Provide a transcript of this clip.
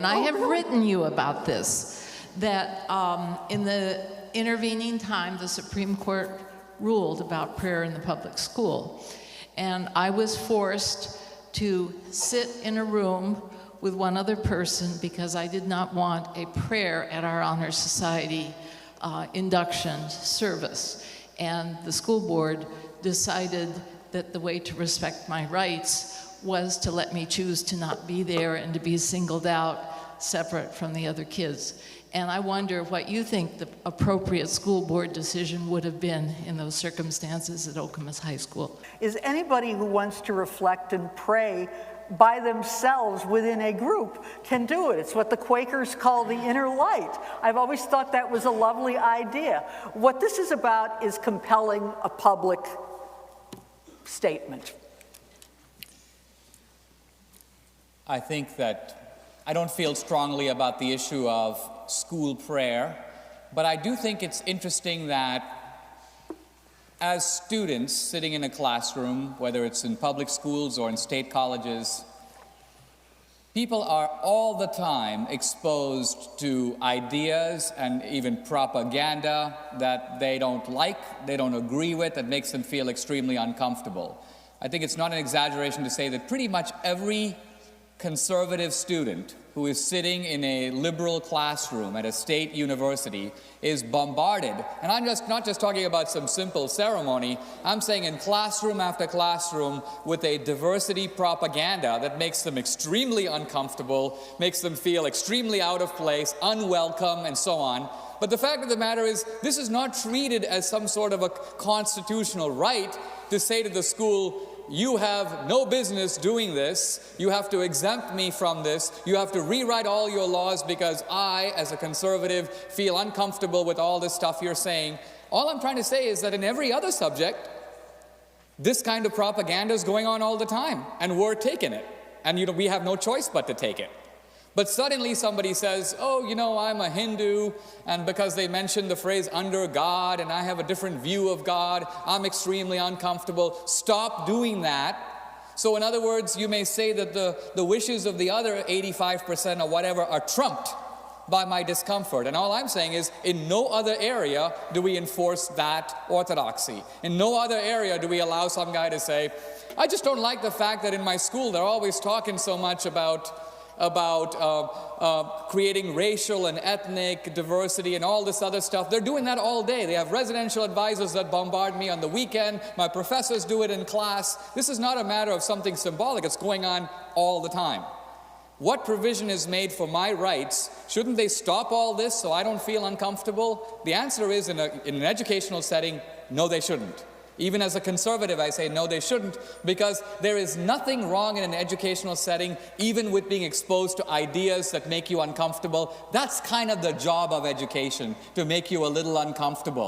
And I have written you about this, that in the intervening time, the Supreme Court ruled about prayer in the public school. And I was forced to sit in a room with one other person because I did not want a prayer at our Honor Society induction service. And the school board decided that the way to respect my rights was to let me choose to not be there and to be singled out separate from the other kids. And I wonder what you think the appropriate school board decision would have been in those circumstances at Okemos High School. Is anybody who wants to reflect and pray by themselves within a group can do it. It's what the Quakers call the inner light. I've always thought that was a lovely idea. What this is about is compelling a public statement. I think that I don't feel strongly about the issue of school prayer, but I do think it's interesting that as students sitting in a classroom, whether it's in public schools or in state colleges, people are all the time exposed to ideas and even propaganda that they don't like, they don't agree with, that makes them feel extremely uncomfortable. I think it's not an exaggeration to say that pretty much every conservative student who is sitting in a liberal classroom at a state university is bombarded. And I'm not just talking about some simple ceremony, I'm saying in classroom after classroom with a diversity propaganda that makes them extremely uncomfortable, makes them feel extremely out of place, unwelcome, and so on. But the fact of the matter is, this is not treated as some sort of a constitutional right to say to the school, you have no business doing this, you have to exempt me from this, you have to rewrite all your laws because I, as a conservative, feel uncomfortable with all this stuff you're saying. All I'm trying to say is that in every other subject, this kind of propaganda is going on all the time, and we're taking it. And we have no choice but to take it. But suddenly somebody says, oh, I'm a Hindu, and because they mentioned the phrase under God, and I have a different view of God, I'm extremely uncomfortable. Stop doing that. So in other words, you may say that the wishes of the other 85% or whatever are trumped by my discomfort. And all I'm saying is, in no other area do we enforce that orthodoxy. In no other area do we allow some guy to say, I just don't like the fact that in my school they're always talking so much about creating racial and ethnic diversity and all this other stuff. They're doing that all day. They have residential advisors that bombard me on the weekend. My professors do it in class. This is not a matter of something symbolic. It's going on all the time. What provision is made for my rights? Shouldn't they stop all this so I don't feel uncomfortable? The answer is, in an educational setting, no, they shouldn't. Even as a conservative, I say no, they shouldn't, because there is nothing wrong in an educational setting, even with being exposed to ideas that make you uncomfortable. That's kind of the job of education, to make you a little uncomfortable.